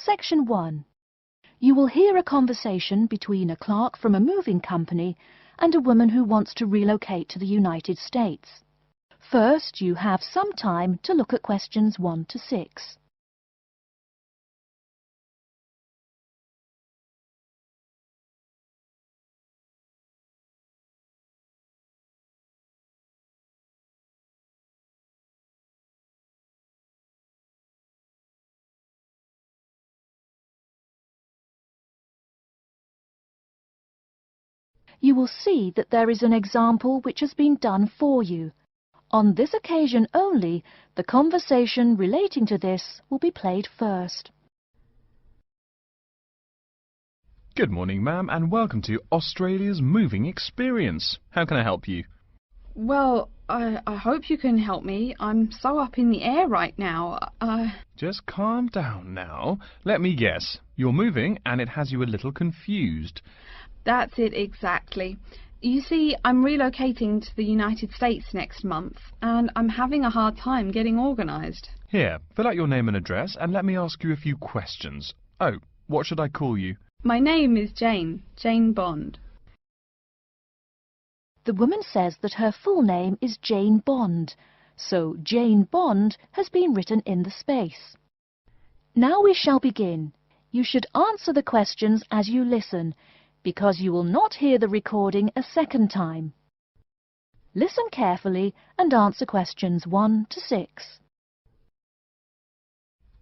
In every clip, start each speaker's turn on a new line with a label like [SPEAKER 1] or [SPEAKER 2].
[SPEAKER 1] Section 1. You will hear a conversation between a clerk from a moving company and a woman who wants to relocate to the United States. First, you have some time to look at questions 1 to 6. You will see that there is an example which has been done for you. On this occasion only, the conversation relating to this will be played first.
[SPEAKER 2] Good morning, ma'am, and welcome to Australia's Moving Experience. How can I help you?
[SPEAKER 3] Well, I hope you can help me. I'm so up in the air right now.
[SPEAKER 2] Just calm down now. Let me guess. You're moving and it has you a little confused.
[SPEAKER 3] That's it exactly. You see, I'm relocating to the United States next month, and I'm having a hard time getting organised.
[SPEAKER 2] Here, fill out your name and address and let me ask you a few questions. Oh, what should I call you?
[SPEAKER 3] My name is Jane Bond.
[SPEAKER 1] The woman says that her full name is Jane Bond, so Jane Bond has been written in the space. Now we shall begin. You should answer the questions as you listen, because you will not hear the recording a second time. Listen carefully and answer questions 1 to 6.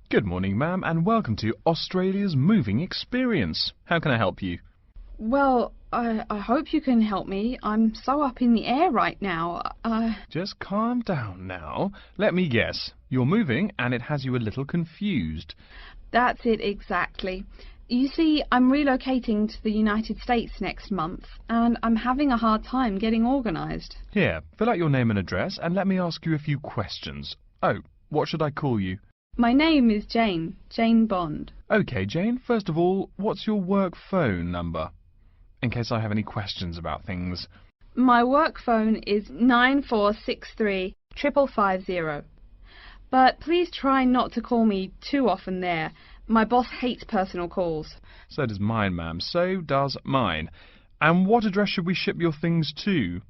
[SPEAKER 2] Good morning, ma'am, and welcome to Australia's Moving Experience. How can I help you?
[SPEAKER 3] Well, I hope you can help me. I'm so up in the air right now.
[SPEAKER 2] Just calm down now. Let me guess. You're moving and it has you a little confused.
[SPEAKER 3] That's it exactly. You see, I'm relocating to the United States next month, and I'm having a hard time getting organised.
[SPEAKER 2] Here, fill out your name and address and let me ask you a few questions. Oh, what should I call you?
[SPEAKER 3] My name is Jane Bond.
[SPEAKER 2] OK, Jane, first of all, what's your work phone number? In case I have any questions about things.
[SPEAKER 3] My work phone is 9463 550. But please try not to call me too often there. My boss hates personal calls.
[SPEAKER 2] So does mine, ma'am. So does mine. And what address should we ship your things to?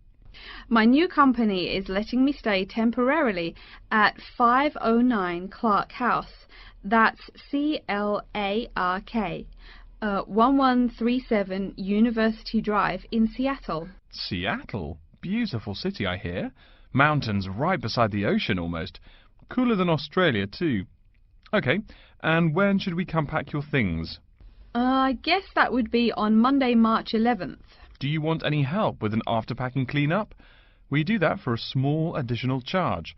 [SPEAKER 3] My new company is letting me stay temporarily at 509 Clark House. That's CLARK, 1137 University Drive in Seattle.
[SPEAKER 2] Seattle? Beautiful city, I hear. Mountains right beside the ocean almost. Cooler than Australia, too. OK, and when should we come pack your things?
[SPEAKER 3] I guess that would be on Monday, March 11th.
[SPEAKER 2] Do you want any help with an after-packing clean-up? We do that for a small additional charge.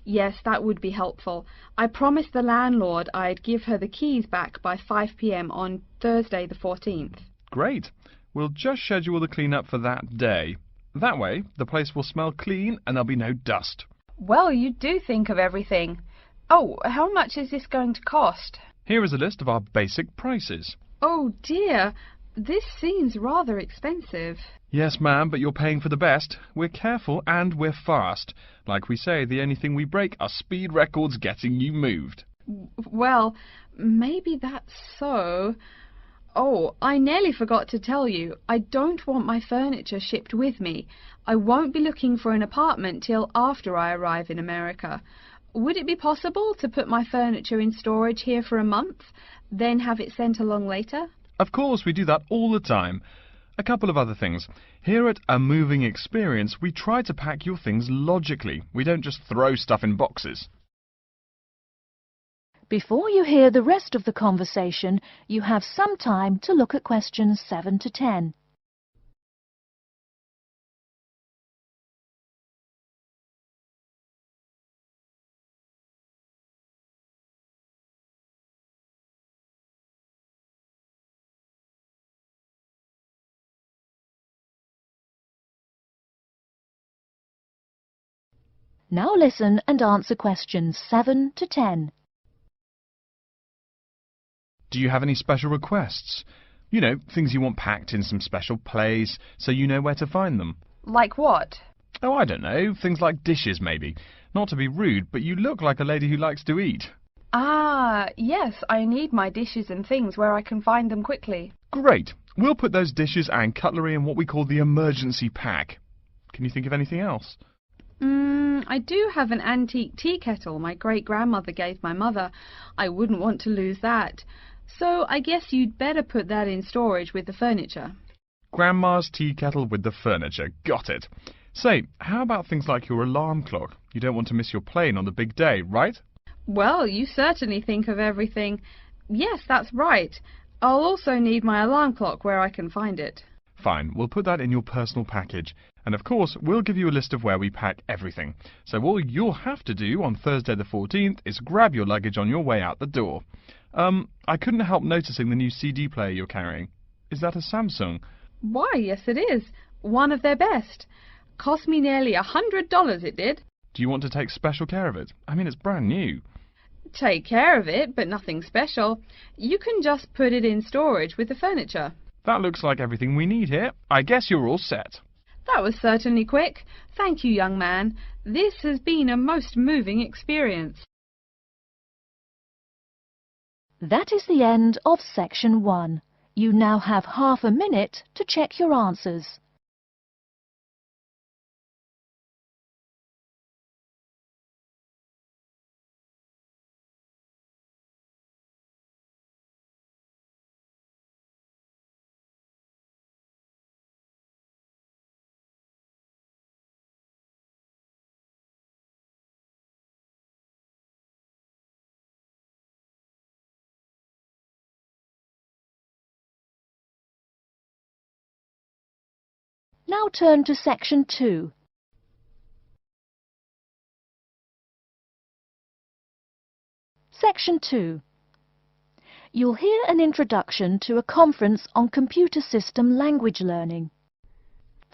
[SPEAKER 3] Yes, that would be helpful. I promised the landlord I'd give her the keys back by 5 p.m. on Thursday the 14th.
[SPEAKER 2] Great. We'll just schedule the clean-up for that day. That way, the place will smell clean and there'll be no dust.
[SPEAKER 3] Well, you do think of everything. Oh, how much is this going to cost?
[SPEAKER 2] Here is a list of our basic prices.
[SPEAKER 3] Oh dear, this seems rather expensive.
[SPEAKER 2] Yes, ma'am, but you're paying for the best. We're careful and we're fast. Like we say, the only thing we break are speed records getting you moved.
[SPEAKER 3] Well, maybe that's so. Oh, I nearly forgot to tell you. I don't want my furniture shipped with me. I won't be looking for an apartment till after I arrive in America. Would it be possible to put my furniture in storage here for a month, then have it sent along later?
[SPEAKER 2] Of course, we do that all the time. A couple of other things. Here at A Moving Experience, we try to pack your things logically. We don't just throw stuff in boxes.
[SPEAKER 1] Before you hear the rest of the conversation, you have some time to look at questions 7 to 10. Now listen and answer questions 7 to 10.
[SPEAKER 2] Do you have any special requests? You know, things you want packed in some special place, so you know where to find them.
[SPEAKER 3] Like what?
[SPEAKER 2] Oh, I don't know. Things like dishes, maybe. Not to be rude, but you look like a lady who likes to eat.
[SPEAKER 3] Ah, yes, I need my dishes and things where I can find them quickly.
[SPEAKER 2] Great. We'll put those dishes and cutlery in what we call the emergency pack. Can you think of anything else?
[SPEAKER 3] I do have an antique tea kettle my great-grandmother gave my mother. I wouldn't want to lose that. So I guess you'd better put that in storage with the furniture.
[SPEAKER 2] Grandma's tea kettle with the furniture. Got it. Say, how about things like your alarm clock? You don't want to miss your plane on the big day, right?
[SPEAKER 3] Well, you certainly think of everything. Yes, that's right. I'll also need my alarm clock where I can find it.
[SPEAKER 2] Fine, we'll put that in your personal package. And of course, we'll give you a list of where we pack everything. So all you'll have to do on Thursday the 14th is grab your luggage on your way out the door. I couldn't help noticing the new CD player you're carrying. Is that a Samsung?
[SPEAKER 3] Why, yes it is. One of their best. Cost me nearly $100, it did.
[SPEAKER 2] Do you want to take special care of it? I mean, it's brand new.
[SPEAKER 3] Take care of it, but nothing special. You can just put it in storage with the furniture.
[SPEAKER 2] That looks like everything we need here. I guess you're all set.
[SPEAKER 3] That was certainly quick. Thank you, young man. This has been a most moving experience.
[SPEAKER 1] That is the end of section 1. You now have half a minute to check your answers. Now turn to section 2. Section 2. You'll hear an introduction to a conference on computer system language learning.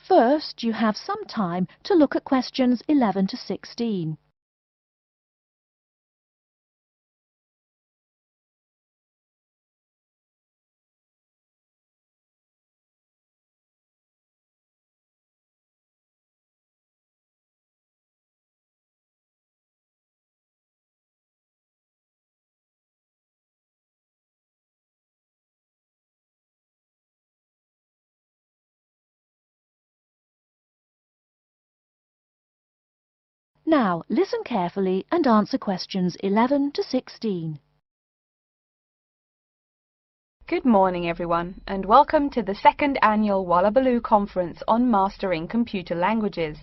[SPEAKER 1] First, you have some time to look at questions 11 to 16. Now, listen carefully and answer questions 11 to 16.
[SPEAKER 4] Good morning, everyone, and welcome to the second annual Wallabaloo Conference on Mastering Computer Languages.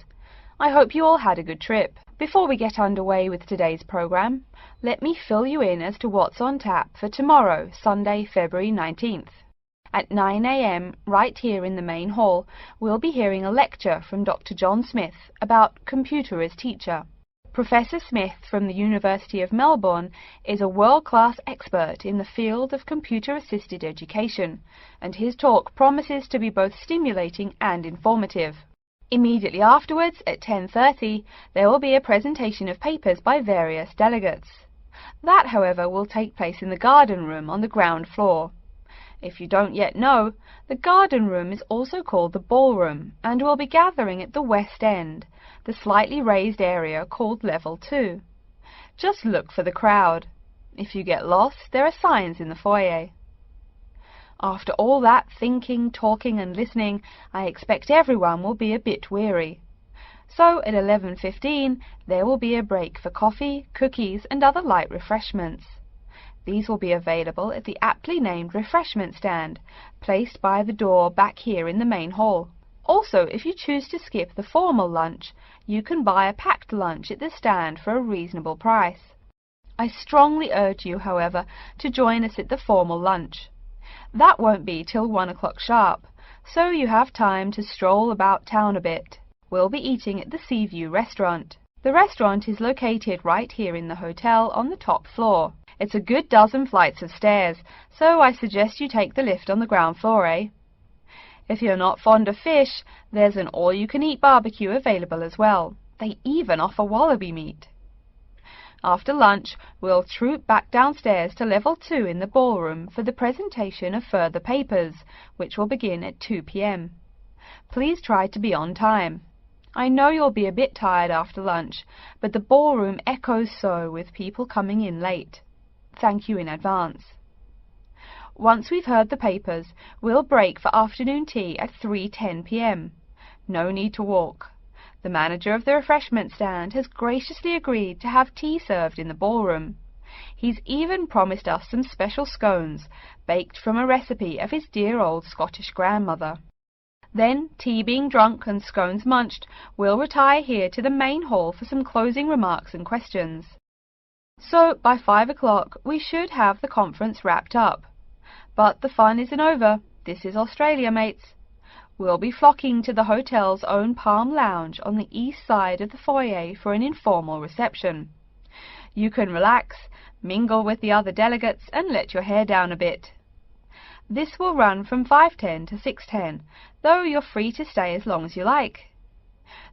[SPEAKER 4] I hope you all had a good trip. Before we get underway with today's program, let me fill you in as to what's on tap for tomorrow, Sunday, February 19th. At 9 a.m., right here in the main hall, we'll be hearing a lecture from Dr. John Smith about computer as teacher. Professor Smith from the University of Melbourne is a world-class expert in the field of computer-assisted education, and his talk promises to be both stimulating and informative. Immediately afterwards, at 10:30, there will be a presentation of papers by various delegates. That, however, will take place in the garden room on the ground floor. If you don't yet know, the garden room is also called the ballroom and will be gathering at the west end, the slightly raised area called Level 2. Just look for the crowd. If you get lost, there are signs in the foyer. After all that thinking, talking and listening, I expect everyone will be a bit weary. So at 11:15, there will be a break for coffee, cookies and other light refreshments. These will be available at the aptly named refreshment stand, placed by the door back here in the main hall. Also, if you choose to skip the formal lunch, you can buy a packed lunch at the stand for a reasonable price. I strongly urge you, however, to join us at the formal lunch. That won't be till 1 o'clock sharp, so you have time to stroll about town a bit. We'll be eating at the Seaview restaurant. The restaurant is located right here in the hotel on the top floor. It's a good dozen flights of stairs, so I suggest you take the lift on the ground floor, eh? If you're not fond of fish, there's an all-you-can-eat barbecue available as well. They even offer wallaby meat. After lunch, we'll troop back downstairs to Level 2 in the ballroom for the presentation of further papers, which will begin at 2 p.m. Please try to be on time. I know you'll be a bit tired after lunch, but the ballroom echoes so with people coming in late. Thank you in advance. Once we've heard the papers, we'll break for afternoon tea at 3:10 p.m. No need to walk. The manager of the refreshment stand has graciously agreed to have tea served in the ballroom. He's even promised us some special scones, baked from a recipe of his dear old Scottish grandmother. Then, tea being drunk and scones munched, we'll retire here to the main hall for some closing remarks and questions. So, by 5 o'clock, we should have the conference wrapped up. But the fun isn't over. This is Australia, mates. We'll be flocking to the hotel's own Palm Lounge on the east side of the foyer for an informal reception. You can relax, mingle with the other delegates, and let your hair down a bit. This will run from 5:10 to 6:10, though you're free to stay as long as you like.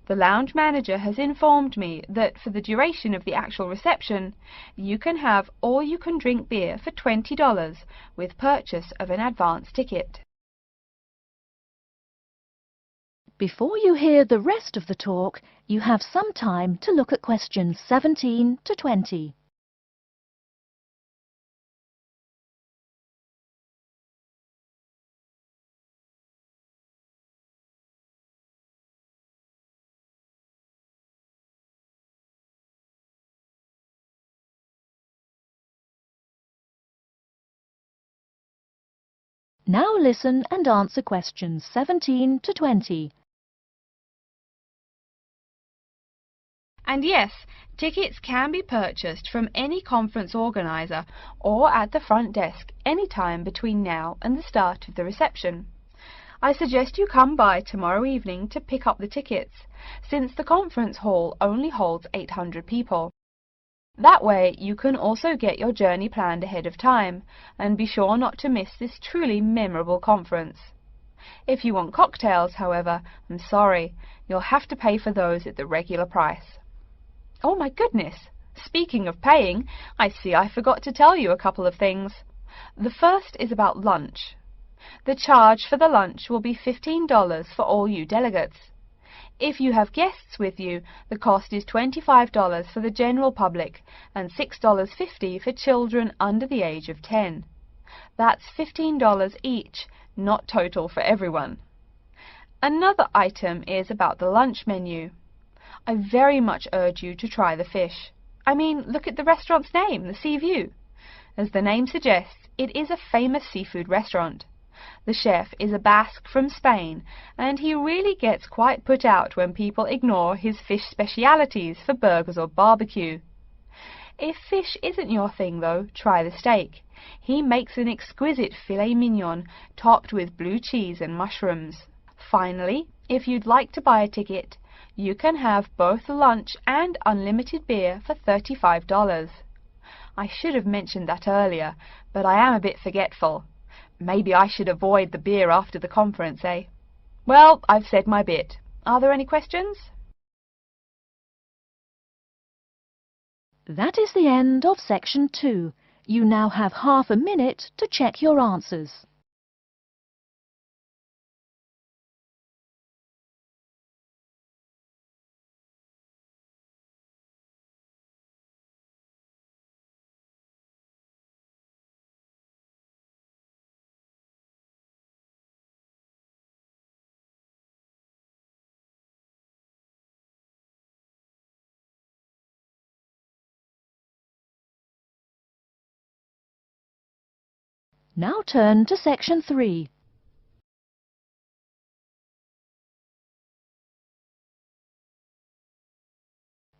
[SPEAKER 4] The lounge manager has informed me that for the duration of the actual reception, you can have all-you-can-drink beer for $20 with purchase of an advance ticket.
[SPEAKER 1] Before you hear the rest of the talk, you have some time to look at questions 17 to 20. Now listen and answer questions 17 to 20.
[SPEAKER 4] And yes, tickets can be purchased from any conference organizer or at the front desk any time between now and the start of the reception. I suggest you come by tomorrow evening to pick up the tickets, since the conference hall only holds 800 people. That way you can also get your journey planned ahead of time and be sure not to miss this truly memorable conference. If you want cocktails, however, I'm sorry, you'll have to pay for those at the regular price. Oh my goodness! Speaking of paying, I see I forgot to tell you a couple of things. The first is about lunch. The charge for the lunch will be $15 for all you delegates. If you have guests with you, the cost is $25 for the general public and $6.50 for children under the age of 10. That's $15 each, not total for everyone. Another item is about the lunch menu. I very much urge you to try the fish. I mean, look at the restaurant's name, the Sea View. As the name suggests, it is a famous seafood restaurant. The chef is a Basque from Spain, and he really gets quite put out when people ignore his fish specialities for burgers or barbecue. If fish isn't your thing, though, try the steak. He makes an exquisite filet mignon topped with blue cheese and mushrooms. Finally, if you'd like to buy a ticket, you can have both lunch and unlimited beer for $35. I should have mentioned that earlier, but I am a bit forgetful. Maybe I should avoid the beer after the conference, eh? Well, I've said my bit. Are there any questions?
[SPEAKER 1] That is the end of section 2. You now have half a minute to check your answers. Now turn to section 3.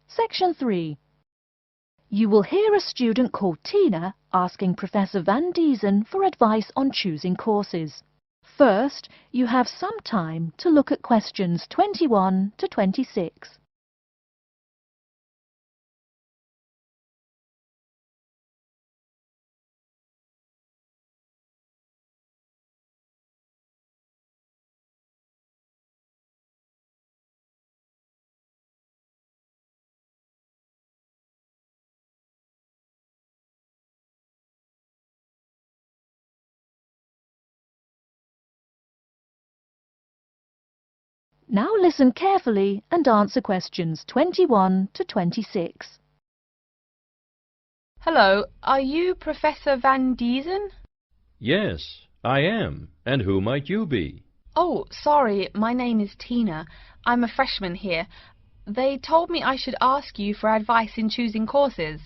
[SPEAKER 1] Section 3. You will hear a student called Tina asking Professor Van Diesen for advice on choosing courses. First, you have some time to look at questions 21 to 26. Now listen carefully and answer questions 21 to 26.
[SPEAKER 4] Hello, are you Professor Van Diesen?
[SPEAKER 5] Yes, I am. And who might you be?
[SPEAKER 4] Oh, sorry, my name is Tina. I'm a freshman here. They told me I should ask you for advice in choosing courses.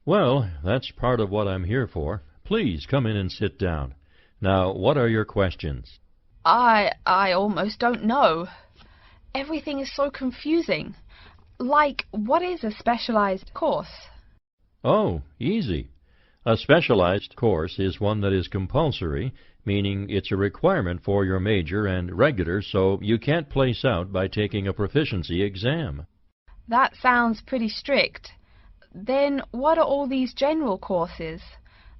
[SPEAKER 5] Well, that's part of what I'm here for. Please come in and sit down. Now, what are your questions?
[SPEAKER 4] I almost don't know. Everything is so confusing. Like, what is a specialized course?
[SPEAKER 5] Oh, easy. A specialized course is one that is compulsory, meaning it's a requirement for your major, and regular, so you can't place out by taking a proficiency exam.
[SPEAKER 4] That sounds pretty strict. Then what are all these general courses?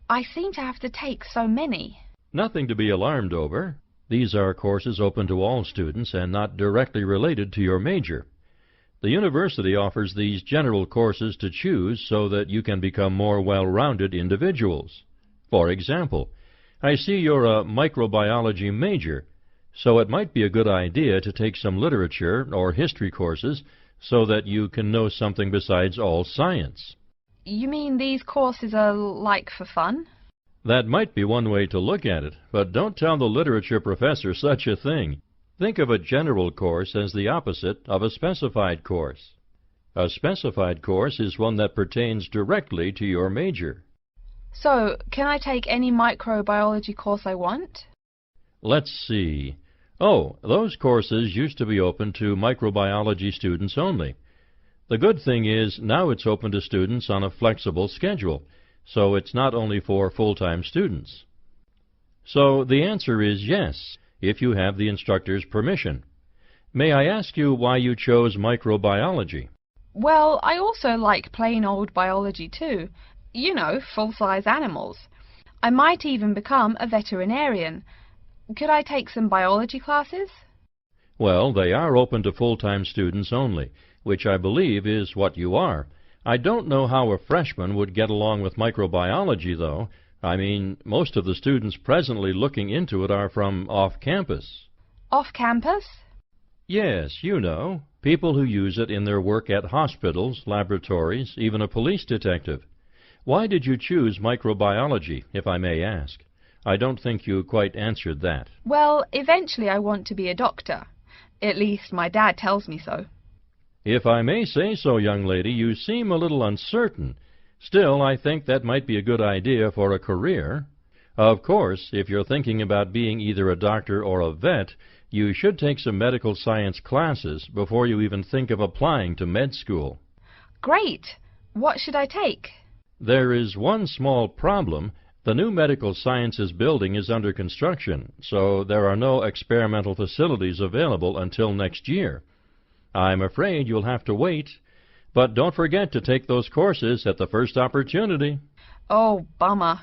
[SPEAKER 4] I seem to have to take so many.
[SPEAKER 5] Nothing to be alarmed over. These are courses open to all students and not directly related to your major. The university offers these general courses to choose so that you can become more well-rounded individuals. For example, I see you're a microbiology major, so it might be a good idea to take some literature or history courses so that you can know something besides all science.
[SPEAKER 4] You mean these courses are like for fun?
[SPEAKER 5] That might be one way to look at it, but don't tell the literature professor such a thing. Think of a general course as the opposite of a specified course. A specified course is one that pertains directly to your major.
[SPEAKER 4] So, can I take any microbiology course I want?
[SPEAKER 5] Let's see. Oh, those courses used to be open to microbiology students only. The good thing is now it's open to students on a flexible schedule, so it's not only for full-time students. So the answer is yes, if you have the instructor's permission. May I ask you why you chose microbiology?
[SPEAKER 4] Well, I also like plain old biology too. You know, full-size animals. I might even become a veterinarian. Could I take some biology classes?
[SPEAKER 5] Well, they are open to full-time students only, which I believe is what you are. I don't know how a freshman would get along with microbiology, though. I mean, most of the students presently looking into it are from off-campus.
[SPEAKER 4] Off-campus?
[SPEAKER 5] Yes, you know, people who use it in their work at hospitals, laboratories, even a police detective. Why did you choose microbiology, if I may ask? I don't think you quite answered that.
[SPEAKER 4] Well, eventually I want to be a doctor. At least my dad tells me so.
[SPEAKER 5] If I may say so, young lady, you seem a little uncertain. Still, I think that might be a good idea for a career. Of course, if you're thinking about being either a doctor or a vet, you should take some medical science classes before you even think of applying to med school.
[SPEAKER 4] Great! What should I take?
[SPEAKER 5] There is one small problem. The new medical sciences building is under construction, so there are no experimental facilities available until next year. I'm afraid you'll have to wait, but don't forget to take those courses at the first opportunity.
[SPEAKER 4] Oh, bummer.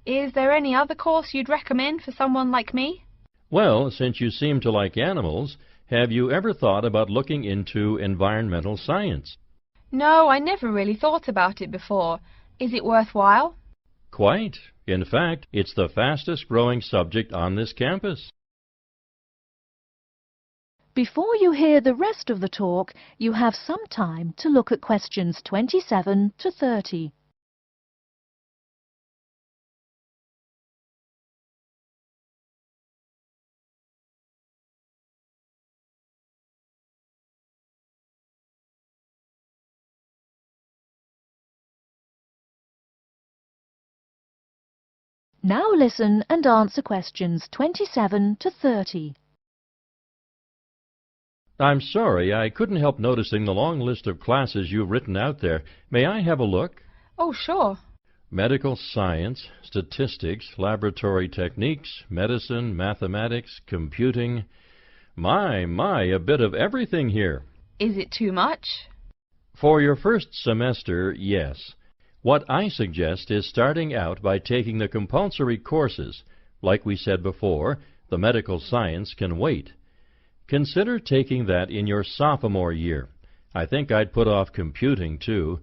[SPEAKER 4] Is there any other course you'd recommend for someone like me?
[SPEAKER 5] Well, since you seem to like animals, have you ever thought about looking into environmental science?
[SPEAKER 4] No, I never really thought about it before. Is it worthwhile?
[SPEAKER 5] Quite. In fact, it's the fastest growing subject on this campus.
[SPEAKER 1] Before you hear the rest of the talk, you have some time to look at questions 27 to 30. Now listen and answer questions 27 to 30.
[SPEAKER 5] I'm sorry, I couldn't help noticing the long list of classes you've written out there. May I have a look?
[SPEAKER 4] Oh, sure.
[SPEAKER 5] Medical science, statistics, laboratory techniques, medicine, mathematics, computing. My, a bit of everything here.
[SPEAKER 4] Is it too much?
[SPEAKER 5] For your first semester, yes. What I suggest is starting out by taking the compulsory courses. Like we said before, the medical science can wait. Consider taking that in your sophomore year. I think I'd put off computing, too.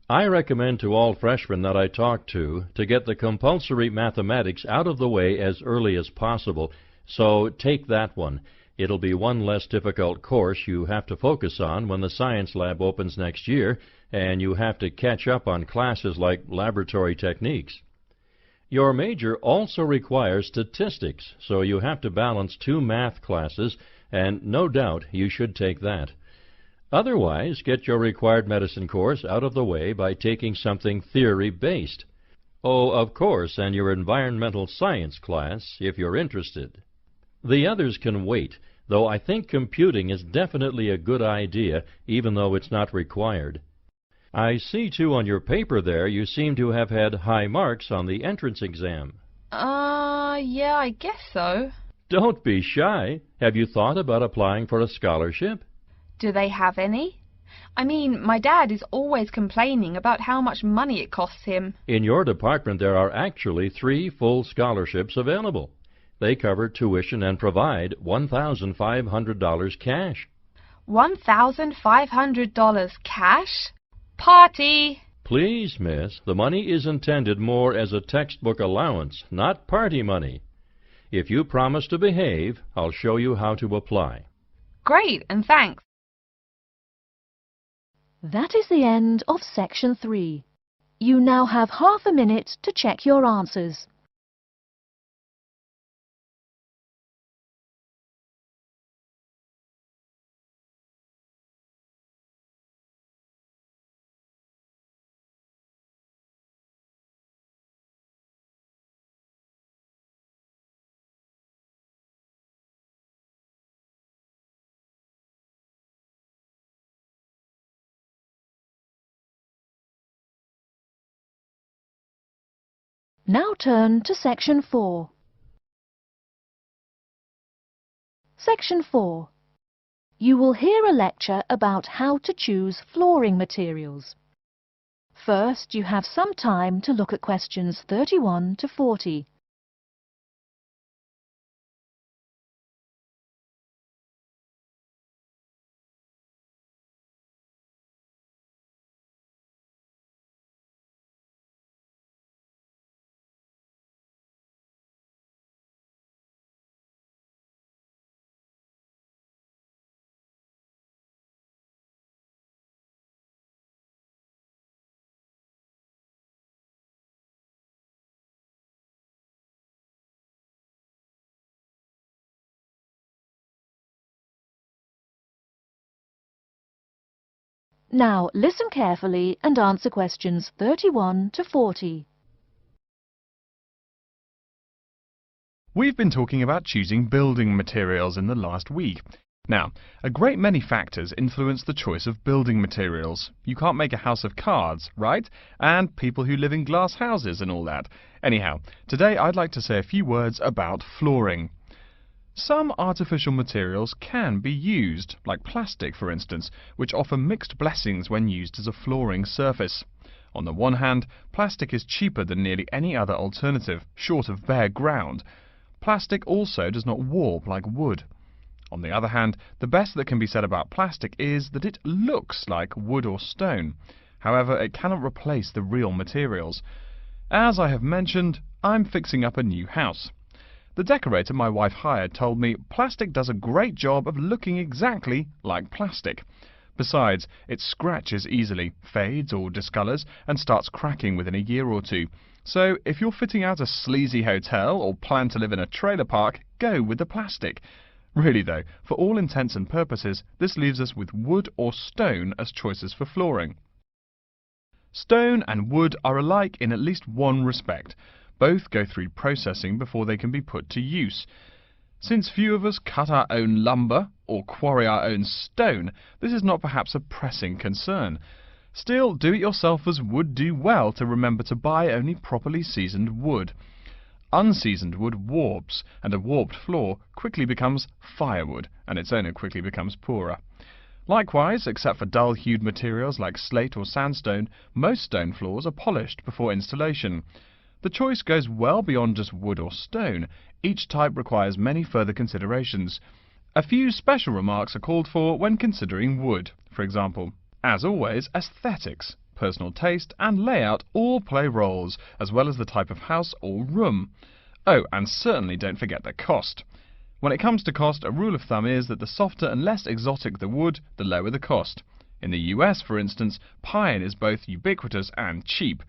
[SPEAKER 5] I recommend to all freshmen that I talk to get the compulsory mathematics out of the way as early as possible, so take that one. It'll be one less difficult course you have to focus on when the science lab opens next year, and you have to catch up on classes like laboratory techniques. Your major also requires statistics, so you have to balance 2 math classes, and no doubt you should take that. Otherwise, get your required medicine course out of the way by taking something theory-based. Oh, of course, and your environmental science class, if you're interested. The others can wait, though I think computing is definitely a good idea, even though it's not required. I see, too, on your paper there you seem to have had high marks on the entrance exam.
[SPEAKER 3] Yeah, I guess so.
[SPEAKER 5] Don't be shy. Have you thought about applying for a scholarship?
[SPEAKER 3] Do they have any? I mean, my dad is always complaining about how much money it costs him.
[SPEAKER 5] In your department there are actually 3 full scholarships available. They cover tuition and provide $1,500 cash.
[SPEAKER 3] $1,500 cash? Party!
[SPEAKER 5] Please, miss, the money is intended more as a textbook allowance, not party money. If you promise to behave, I'll show you how to apply.
[SPEAKER 3] Great, and thanks.
[SPEAKER 1] That is the end of section 3. You now have half a minute to check your answers. Now turn to section 4. Section 4. You will hear a lecture about how to choose flooring materials. First, you have some time to look at questions 31 to 40. Now listen carefully and answer questions 31 to 40.
[SPEAKER 2] We've been talking about choosing building materials in the last week. Now, a great many factors influence the choice of building materials. You can't make a house of cards, right? And people who live in glass houses and all that. Anyhow, today I'd like to say a few words about flooring. Some artificial materials can be used, like plastic for instance, which offer mixed blessings when used as a flooring surface. On the one hand, plastic is cheaper than nearly any other alternative, short of bare ground. Plastic also does not warp like wood. On the other hand, the best that can be said about plastic is that it looks like wood or stone. However, it cannot replace the real materials. As I have mentioned, I'm fixing up a new house. The decorator my wife hired told me plastic does a great job of looking exactly like plastic. Besides, it scratches easily, fades or discolors, and starts cracking within a year or two. So, if you're fitting out a sleazy hotel or plan to live in a trailer park, go with the plastic. Really though, for all intents and purposes, this leaves us with wood or stone as choices for flooring. Stone and wood are alike in at least one respect. Both go through processing before they can be put to use. Since few of us cut our own lumber or quarry our own stone, this is not perhaps a pressing concern. Still, do-it-yourselfers would do well to remember to buy only properly seasoned wood. Unseasoned wood warps, and a warped floor quickly becomes firewood, and its owner quickly becomes poorer. Likewise, except for dull-hued materials like slate or sandstone, most stone floors are polished before installation. The choice goes well beyond just wood or stone. Each type requires many further considerations. A few special remarks are called for when considering wood. For example, as always, aesthetics, personal taste and layout all play roles, as well as the type of house or room. Oh, and certainly don't forget the cost. When it comes to cost, a rule of thumb is that the softer and less exotic the wood, the lower the cost. In the US, for instance, pine is both ubiquitous and cheap.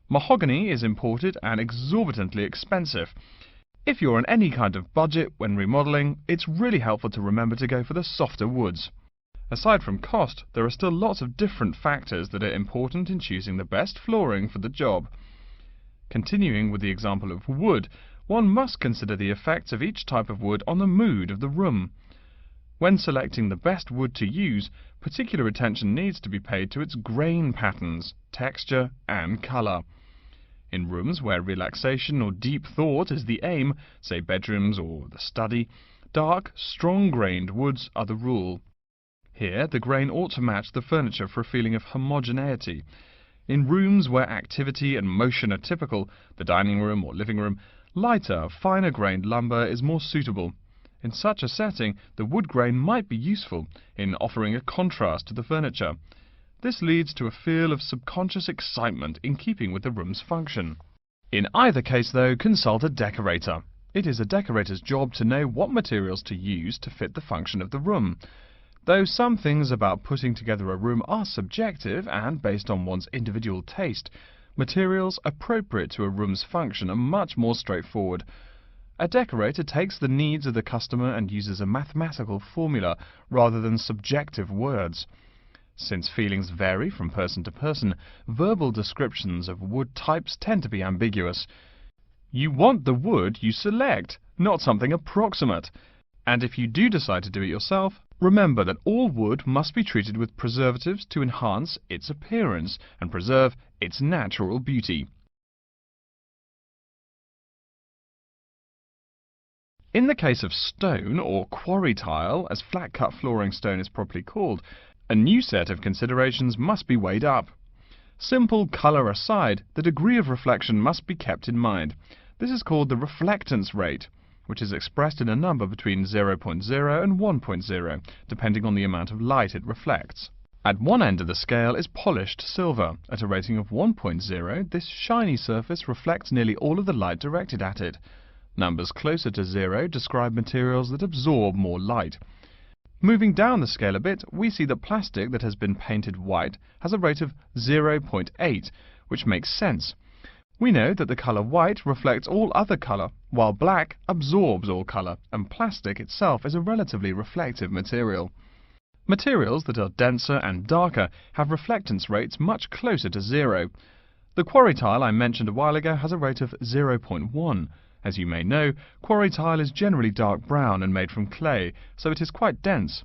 [SPEAKER 2] Mahogany is imported and exorbitantly expensive. If you're on any kind of budget when remodeling, it's really helpful to remember to go for the softer woods. Aside from cost, there are still lots of different factors that are important in choosing the best flooring for the job. Continuing with the example of wood, one must consider the effects of each type of wood on the mood of the room. When selecting the best wood to use, particular attention needs to be paid to its grain patterns, texture, and colour. In rooms where relaxation or deep thought is the aim, say bedrooms or the study, dark, strong-grained woods are the rule. Here, the grain ought to match the furniture for a feeling of homogeneity. In rooms where activity and motion are typical, the dining room or living room, lighter, finer-grained lumber is more suitable. In such a setting, the wood grain might be useful in offering a contrast to the furniture. This leads to a feel of subconscious excitement in keeping with the room's function. In either case, though, consult a decorator. It is a decorator's job to know what materials to use to fit the function of the room. Though some things about putting together a room are subjective and based on one's individual taste, materials appropriate to a room's function are much more straightforward. A decorator takes the needs of the customer and uses a mathematical formula rather than subjective words. Since feelings vary from person to person, verbal descriptions of wood types tend to be ambiguous. You want the wood you select, not something approximate. And if you do decide to do it yourself, remember that all wood must be treated with preservatives to enhance its appearance and preserve its natural beauty. In the case of stone, or quarry tile, as flat-cut flooring stone is properly called, a new set of considerations must be weighed up. Simple colour aside, the degree of reflection must be kept in mind. This is called the reflectance rate, which is expressed in a number between 0.0 and 1.0, depending on the amount of light it reflects. At one end of the scale is polished silver. At a rating of 1.0, this shiny surface reflects nearly all of the light directed at it. Numbers closer to 0 describe materials that absorb more light. Moving down the scale a bit, we see that plastic that has been painted white has a rate of 0.8, which makes sense. We know that the colour white reflects all other colour, while black absorbs all colour, and plastic itself is a relatively reflective material. Materials that are denser and darker have reflectance rates much closer to 0. The quarry tile I mentioned a while ago has a rate of 0.1. As you may know, quarry tile is generally dark brown and made from clay, so it is quite dense.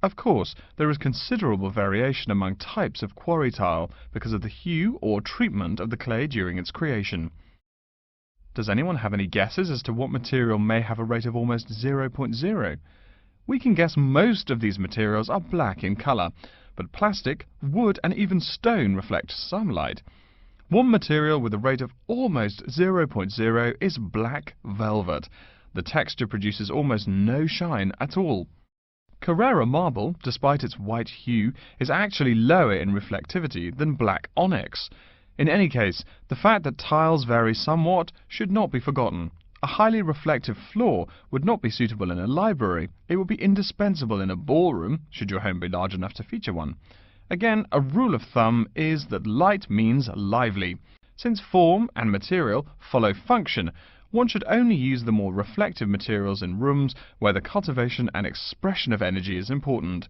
[SPEAKER 2] Of course, there is considerable variation among types of quarry tile because of the hue or treatment of the clay during its creation. Does anyone have any guesses as to what material may have a rate of almost 0.0? We can guess most of these materials are black in colour, but plastic, wood and even stone reflect some light. One material with a rate of almost 0.0 is black velvet. The texture produces almost no shine at all. Carrara marble, despite its white hue, is actually lower in reflectivity than black onyx. In any case, the fact that tiles vary somewhat should not be forgotten. A highly reflective floor would not be suitable in a library. It would be indispensable in a ballroom, should your home be large enough to feature one. Again, a rule of thumb is that light means lively. Since form and material follow function, one should only use the more reflective materials in rooms where the cultivation and expression of energy is important.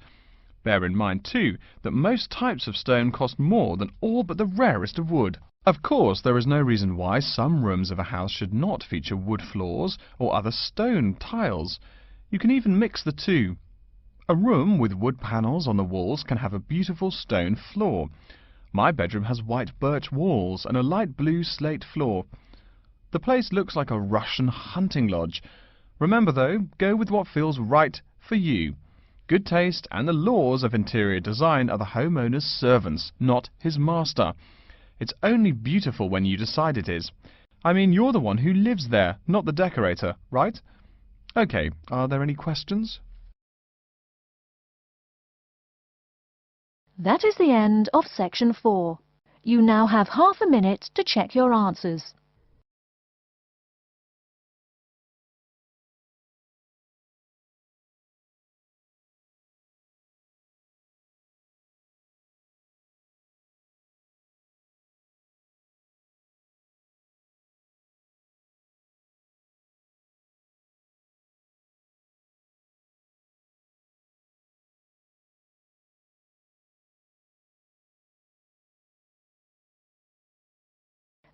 [SPEAKER 2] Bear in mind, too, that most types of stone cost more than all but the rarest of wood. Of course, there is no reason why some rooms of a house should not feature wood floors or other stone tiles. You can even mix the two. A room with wood panels on the walls can have a beautiful stone floor. My bedroom has white birch walls and a light blue slate floor. The place looks like a Russian hunting lodge. Remember though, go with what feels right for you. Good taste and the laws of interior design are the homeowner's servants, not his master. It's only beautiful when you decide it is. I mean, you're the one who lives there, not the decorator, right? Okay, are there any questions?
[SPEAKER 1] That is the end of section 4. You now have half a minute to check your answers.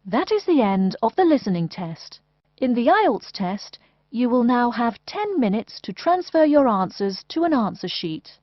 [SPEAKER 1] That is the end of the listening test. In the Ielts test, you will now have 10 minutes to transfer your answers to an answer sheet.